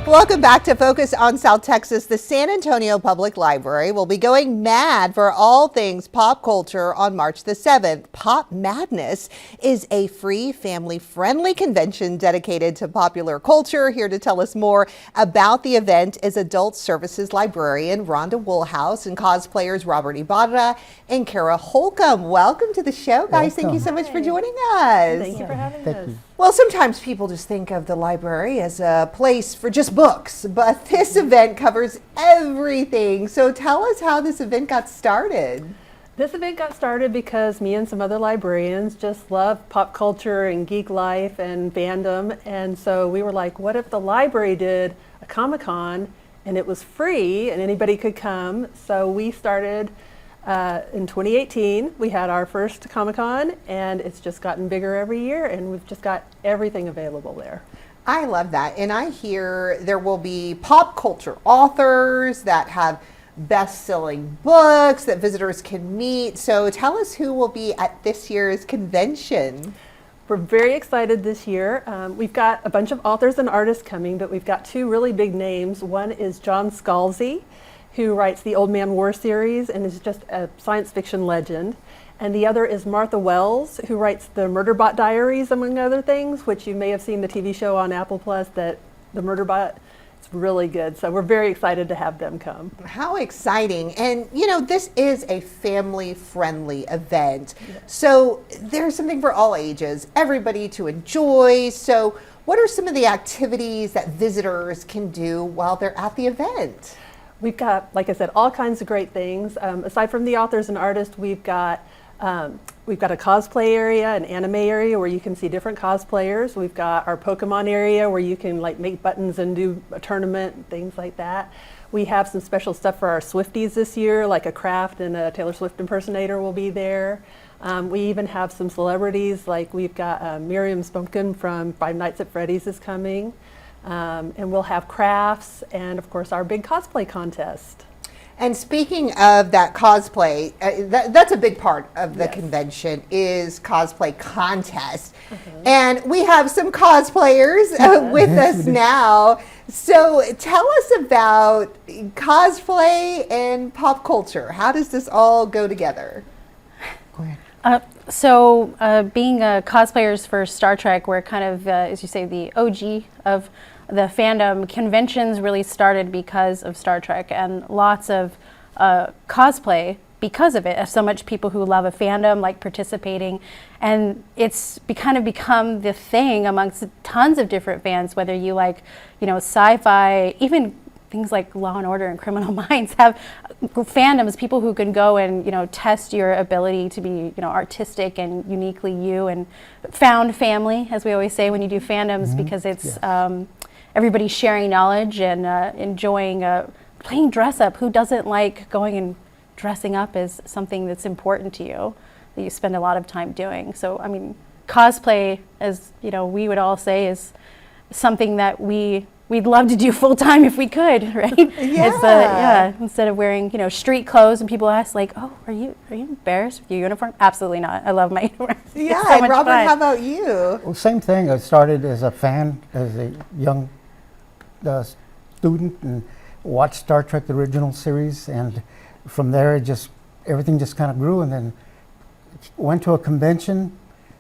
Welcome back to Focus on South Texas. The San Antonio Public Library will be going mad for all things pop culture on March the 7th. POPMadness is a free, family-friendly convention dedicated to popular culture. Here to tell us more about the event is Adult Services Librarian Rhonda Woolhouse and cosplayers Robert Ybarra and Kara Holcomb. Welcome to the show, guys. Thank you so much for joining us. Thank you for having us. Well, sometimes people just think of the library as a place for just books, but this event covers everything. So tell us how this event got started. This event got started because me and some other librarians just love pop culture and geek life and fandom. And so we were like, what if the library did a Comic-Con and it was free and anybody could come? So we started in 2018. We had our first Comic-Con and it's just gotten bigger every year and we've just got everything available there. I love that. And I hear there will be pop culture authors that have best-selling books that visitors can meet. So tell us who will be at this year's convention. We're very excited this year. We've got a bunch of authors and artists coming, but we've got two really big names. One is John Scalzi, who writes the Old Man War series and is just a science fiction legend. And the other is Martha Wells, who writes the Murderbot Diaries, among other things, which you may have seen the TV show on Apple Plus, that the Murderbot. It's really good. So we're very excited to have them come. How exciting. And you know, this is a family-friendly event. Yes. So there's something for all ages, everybody to enjoy. So what are some of the activities that visitors can do while they're at the event? We've got, like I said, all kinds of great things. Aside from the authors and artists, we've got a cosplay area, an anime area where you can see different cosplayers. We've got our Pokemon area where you can like make buttons and do a tournament and things like that. We have some special stuff for our Swifties this year, like a craft and a Taylor Swift impersonator will be there. We even have some celebrities, like we've got Miriam Spunkin from Five Nights at Freddy's is coming. And we'll have crafts and of course our big cosplay contest. And speaking of that cosplay, that's a big part of the convention is cosplay contest. And we have some cosplayers with us now. So tell us about cosplay and pop culture. How does this all go together? Go ahead. Being cosplayers for Star Trek, we're kind of, as you say, the OG of the fandom. Conventions really started because of Star Trek and lots of cosplay because of it. So much people who love a fandom like participating, and it's kind of become the thing amongst tons of different fans, whether you like, you know, sci-fi, even things like Law and Order and Criminal Minds have fandoms, people who can go and, you know, test your ability to be, you know, artistic and uniquely you, and found family, as we always say when you do fandoms, because it's everybody sharing knowledge and enjoying playing dress up. Who doesn't like going and dressing up as something that's important to you, that you spend a lot of time doing? So, I mean, cosplay, as you know, we would all say, is something that we'd love to do full time if we could, right? Instead of wearing, you know, street clothes, and people ask like, "Oh, are you embarrassed with your uniform?" Absolutely not. I love my uniform. Yeah, so and Robert, fun. how about you? Well, same thing. I started as a fan, as a young student, and watched Star Trek the original series, and from there everything just kind of grew, and then went to a convention.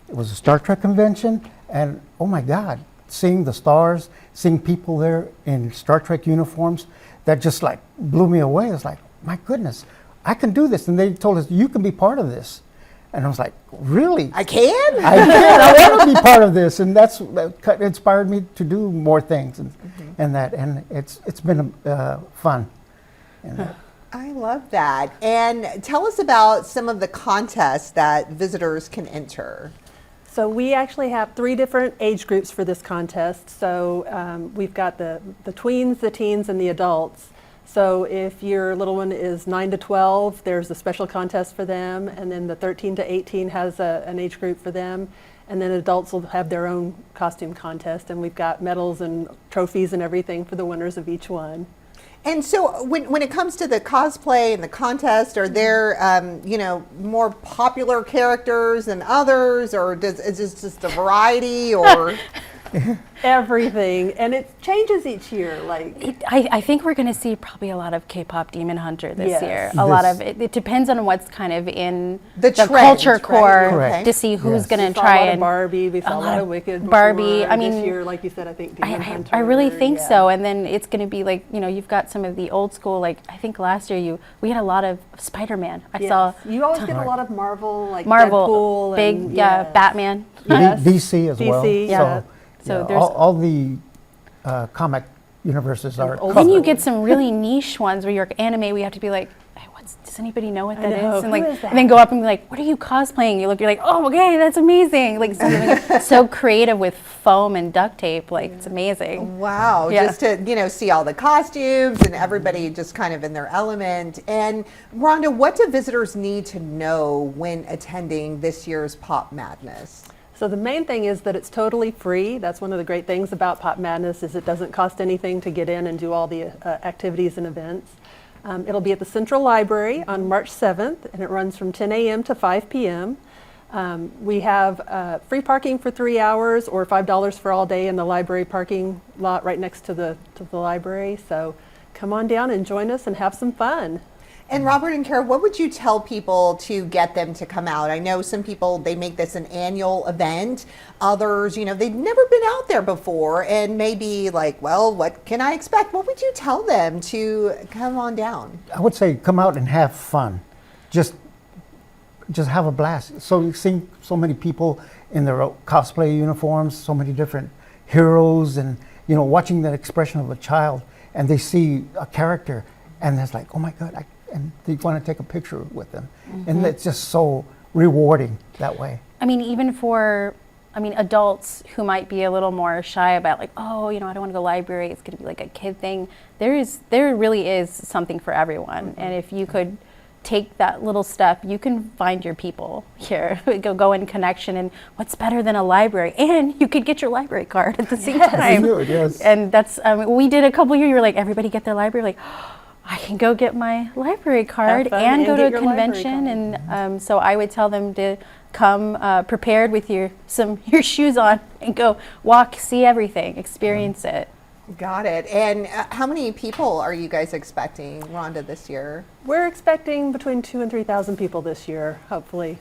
It was a Star Trek convention, and oh my God, seeing the stars, seeing people there in Star Trek uniforms, that just like blew me away. It's like, my goodness, I can do this. And they told us, you can be part of this. And I was like, really? I can? I can. I want to be part of this. And that inspired me to do more things and it's been fun. I love that. And tell us about some of the contests that visitors can enter. So we actually have 3 different age groups for this contest. So we've got the tweens, the teens, and the adults. So if your little one is 9 to 12, there's a special contest for them. And then the 13 to 18 has an age group for them. And then adults will have their own costume contest. And we've got medals and trophies and everything for the winners of each one. And so when it comes to the cosplay and the contest, are there, you know, more popular characters than others, or is this just a variety, or? everything, and it changes each year. Like I think we're going to see probably a lot of K-pop Demon Hunter this Yes. year. A lot of it depends on what's kind of in The trend, culture right? core Correct. to see who's Yes. going we to saw try a lot of and Barbie, we saw a lot lot of of Wicked. Barbie. Before. I mean, this year, like you said, I think Demon Hunter. I really think yeah. so. And then it's going to be like, you know, you've got some of the old school, like I think last year we had a lot of Spider-Man. I Yes. saw You always get a lot of Marvel, like Marvel, Deadpool big and, yeah, Batman. Yes. DC as well. DC, yeah. So yeah, there's- all the comic universes are Old covered. Then you get some really niche ones where you're anime, we have to be like, hey, does anybody know what that is? know, And who like, is that? and then go up and be like, what are you cosplaying? You're like, oh, okay, that's amazing. Like something so creative with foam and duct tape, like it's amazing. Wow, Yeah. just to see all the costumes and everybody just kind of in their element. And Rhonda, what do visitors need to know when attending this year's Pop Madness? So the main thing is that it's totally free. That's one of the great things about Pop Madness is it doesn't cost anything to get in and do all the activities and events. It'll be at the Central Library on March 7th, and it runs from 10 a.m. to 5 p.m. We have free parking for 3 hours or $5 for all day in the library parking lot right next to the library. So come on down and join us and have some fun. And Robert and Kara, what would you tell people to get them to come out? I know some people, they make this an annual event. Others, they've never been out there before and maybe like, well, what can I expect? What would you tell them to come on down? I would say come out and have fun. Just have a blast. So you've seen so many people in their cosplay uniforms, so many different heroes, and watching that expression of a child, and they see a character, and it's like, oh my God, and they want to take a picture with them, and it's just so rewarding that way. I mean, even for, adults who might be a little more shy about like, oh, I don't want to go to the library, it's going to be like a kid thing. There really is something for everyone. And if you could take that little step, you can find your people here. go in connection, and what's better than a library? And you could get your library card at the same time. Yes. And that's, we did a couple years, you were like, everybody get their library, like, I can go get my library card fun and and go to get a your library convention. card. And so I would tell them to come prepared with your shoes on and go walk, see everything, experience it. Got it. And how many people are you guys expecting, Rhonda, this year? We're expecting between 2,000 and 3,000 people this year, hopefully.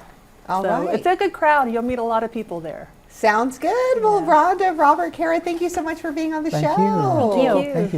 All So right. it's a good crowd. You'll meet a lot of people there. Sounds good. Well, Rhonda, Robert, Kara, thank you so much for being on the Thank show. you. Thank you. Thank you.